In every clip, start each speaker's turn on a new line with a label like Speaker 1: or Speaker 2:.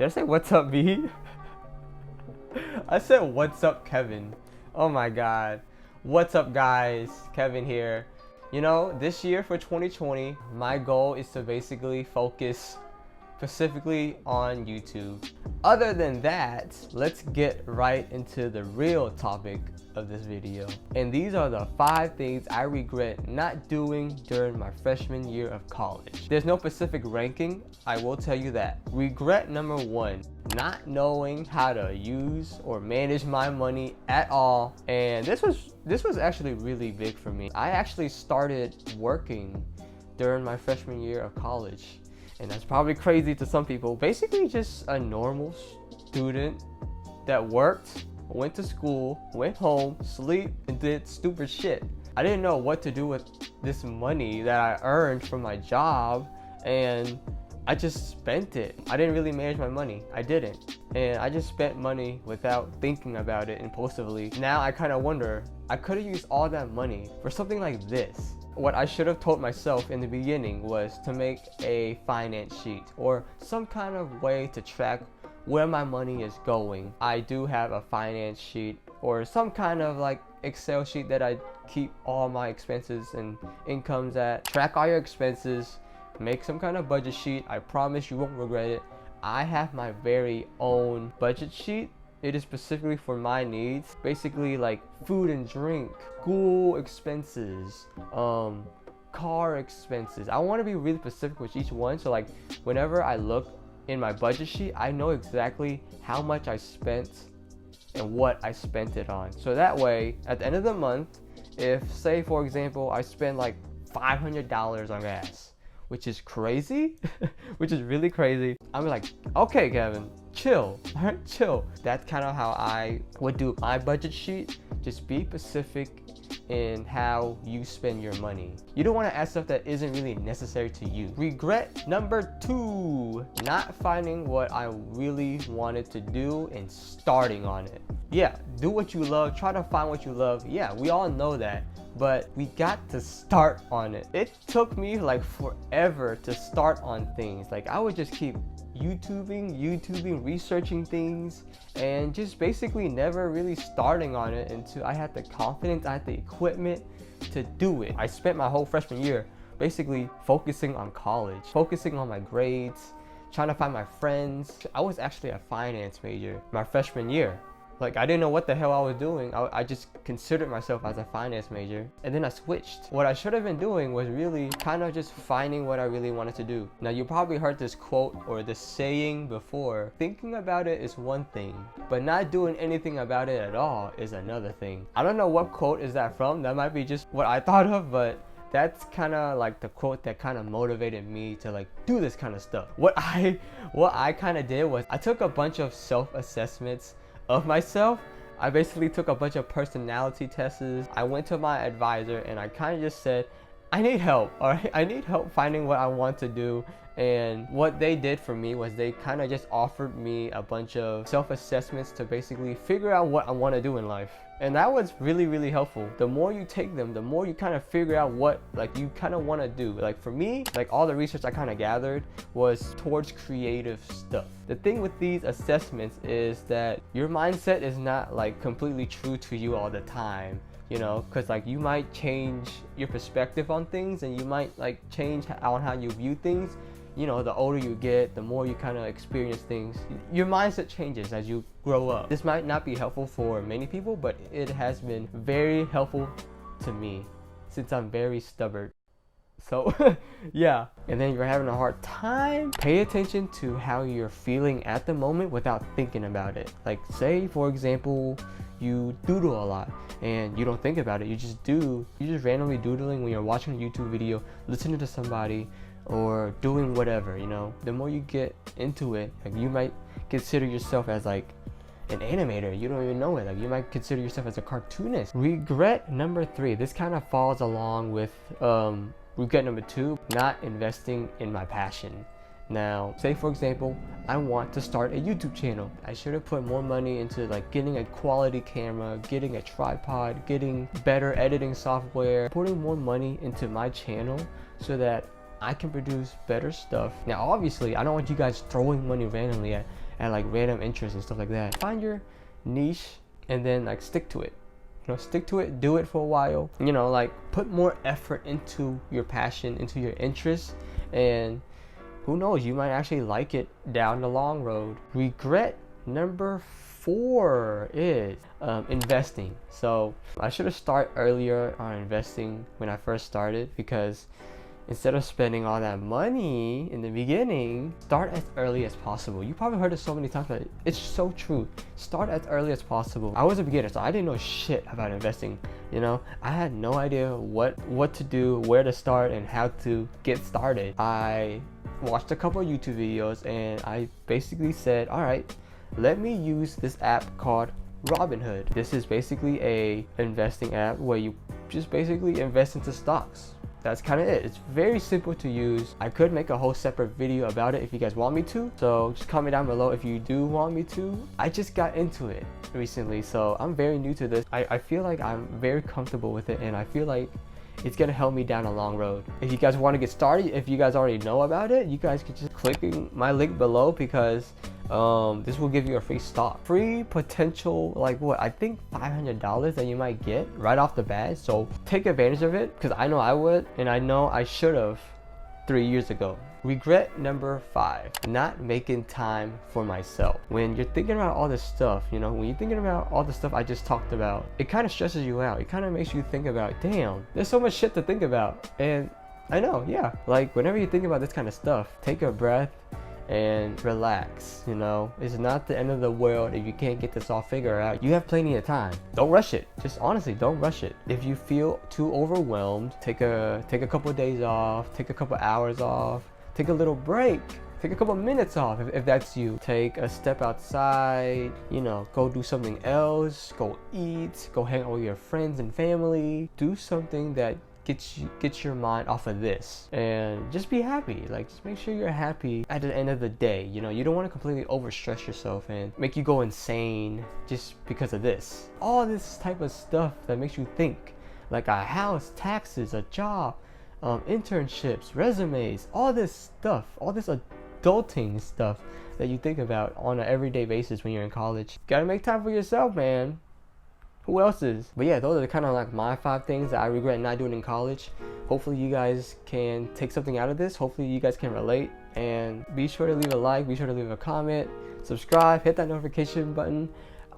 Speaker 1: Did I say what's up, B? I said what's up, Kevin. Oh my god. What's up, guys? Kevin here. You know, this year for 2020, my goal is to basically focus specifically on YouTube. Other than that, let's get right into the real topic of this video. And these are the 5 things I regret not doing during my freshman year of college. There's no specific ranking, I will tell you that. Regret number 1, not knowing how to use or manage my money at all. And this was actually really big for me. I actually started working during my freshman year of college. And that's probably crazy to some people. Basically just a normal student that worked, went to school, went home, sleep, and did stupid shit. I didn't know what to do with this money that I earned from my job, and I just spent it. I didn't really manage my money. I didn't. And I just spent money without thinking about it impulsively. Now I kind of wonder, I could have used all that money for something like this. What I should have told myself in the beginning was to make a finance sheet or some kind of way to track where my money is going. I do have a finance sheet or some kind of like Excel sheet that I keep all my expenses and incomes at. Track all your expenses, make some kind of budget sheet. I promise you won't regret it. I have my very own budget sheet. It is specifically for my needs, basically like food and drink, school expenses, car expenses. I want to be really specific with each one, so like whenever I look in my budget sheet, I know exactly how much I spent and what I spent it on. So that way, at the end of the month, if say for example, I spend like $500 on gas, which is crazy, which is really crazy, I'm like, okay, Kevin, chill, all right, chill. That's kind of how I would do my budget sheet. Just be specific in how you spend your money. You don't want to add stuff that isn't really necessary to you. Regret number 2, not finding what I really wanted to do and starting on it. Yeah, do what you love, try to find what you love. Yeah, we all know that, but we got to start on it. It took me like forever to start on things. Like I would just keep YouTubing, researching things, and just basically never really starting on it until I had the confidence, I had the equipment to do it. I spent my whole freshman year basically focusing on college, focusing on my grades, trying to find my friends. I was actually a finance major my freshman year. Like I didn't know what the hell I was doing. I just considered myself as a finance major, and then I switched. What I should have been doing was really kind of just finding what I really wanted to do. Now you probably heard this quote or this saying before. Thinking about it is one thing, but not doing anything about it at all is another thing. I don't know what quote is that from. That might be just what I thought of, but that's kind of like the quote that kind of motivated me to like do this kind of stuff. What I kind of did was I took a bunch of self-assessments of myself. I basically took a bunch of personality tests. I went to my advisor and I kind of just said, I need help, all right? I need help finding what I want to do. And what they did for me was they kind of just offered me a bunch of self-assessments to basically figure out what I want to do in life. And that was really, really helpful. The more you take them, the more you kind of figure out what like you kind of want to do. Like for me, like all the research I kind of gathered was towards creative stuff. The thing with these assessments is that your mindset is not like completely true to you all the time. You know, because like you might change your perspective on things, and you might like change on how you view things. You know, the older you get, the more you kind of experience things. Your mindset changes as you grow up. This might not be helpful for many people, but it has been very helpful to me since I'm very stubborn. So yeah, and then you're having a hard time, pay attention to how you're feeling at the moment without thinking about it. Like say for example, you doodle a lot and you don't think about it, you just randomly doodling when you're watching a YouTube video, listening to somebody, or doing whatever, you know. The more you get into it, like you might consider yourself as like an animator, you don't even know it. Like you might consider yourself as a cartoonist. Regret number 3, this kind of falls along with regret number 2, not investing in my passion. Now, say for example, I want to start a YouTube channel. I should have put more money into like getting a quality camera, getting a tripod, getting better editing software, putting more money into my channel so that I can produce better stuff. Now, obviously, I don't want you guys throwing money randomly at at like random interests and stuff like that. Find your niche and then like stick to it. You know, stick to it, do it for a while. You know, like put more effort into your passion, into your interests, and who knows, you might actually like it down the long road. Regret number 4 is investing. So I should have started earlier on investing when I first started, because instead of spending all that money in the beginning, start as early as possible. You probably heard it so many times, but it's so true. Start as early as possible. I was a beginner, so I didn't know shit about investing. You know, I had no idea what to do, where to start, and how to get started. I watched a couple of YouTube videos and I basically said, all right, let me use this app called Robinhood. This is basically a investing app where you just basically invest into stocks. That's kind of it. It's very simple to use. I could make a whole separate video about it if you guys want me to, so just comment down below if you do want me to. I just got into it recently, so I'm very new to this. I feel like I'm very comfortable with it, and I feel like it's gonna help me down a long road. If you guys want to get started, if you guys already know about it, you guys can just click my link below, because this will give you a free stock, free potential, like what, I think $500 that you might get right off the bat. So take advantage of it, because I know I would, and I know I should have 3 years ago. Regret number 5, not making time for myself. When you're thinking about all this stuff, you know, when you're thinking about all the stuff I just talked about, it kind of stresses you out. It kind of makes you think about, damn, there's so much shit to think about. And I know, yeah, like whenever you think about this kind of stuff, take a breath and relax. You know, it's not the end of the world if you can't get this all figured out. You have plenty of time. Don't rush it. Just honestly, don't rush it. If you feel too overwhelmed, take a couple of days off, take a couple hours off, take a little break, take a couple minutes off if that's you. Take a step outside, you know, go do something else, go eat, go hang out with your friends and family. Do something that gets your mind off of this, and just be happy. Like, just make sure you're happy at the end of the day. You know, you don't want to completely overstress yourself and make you go insane just because of this. All this type of stuff that makes you think, like a house, taxes, a job, internships, resumes, all this stuff, all this adulting stuff that you think about on an everyday basis when you're in college. Gotta make time for yourself, man. Who else is? But yeah, those are kind of like my 5 things that I regret not doing in college. Hopefully you guys can take something out of this. Hopefully you guys can relate, and be sure to leave a like, be sure to leave a comment, subscribe, hit that notification button.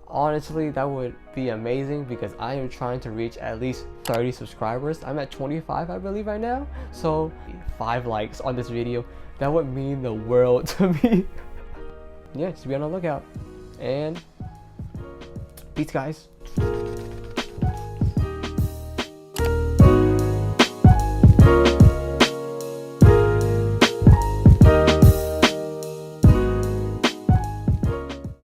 Speaker 1: Honestly, that would be amazing, because I am trying to reach at least 30 subscribers. I'm at 25, I believe, right now. So 5 likes on this video, that would mean the world to me. Yeah, just be on the lookout, and peace, guys.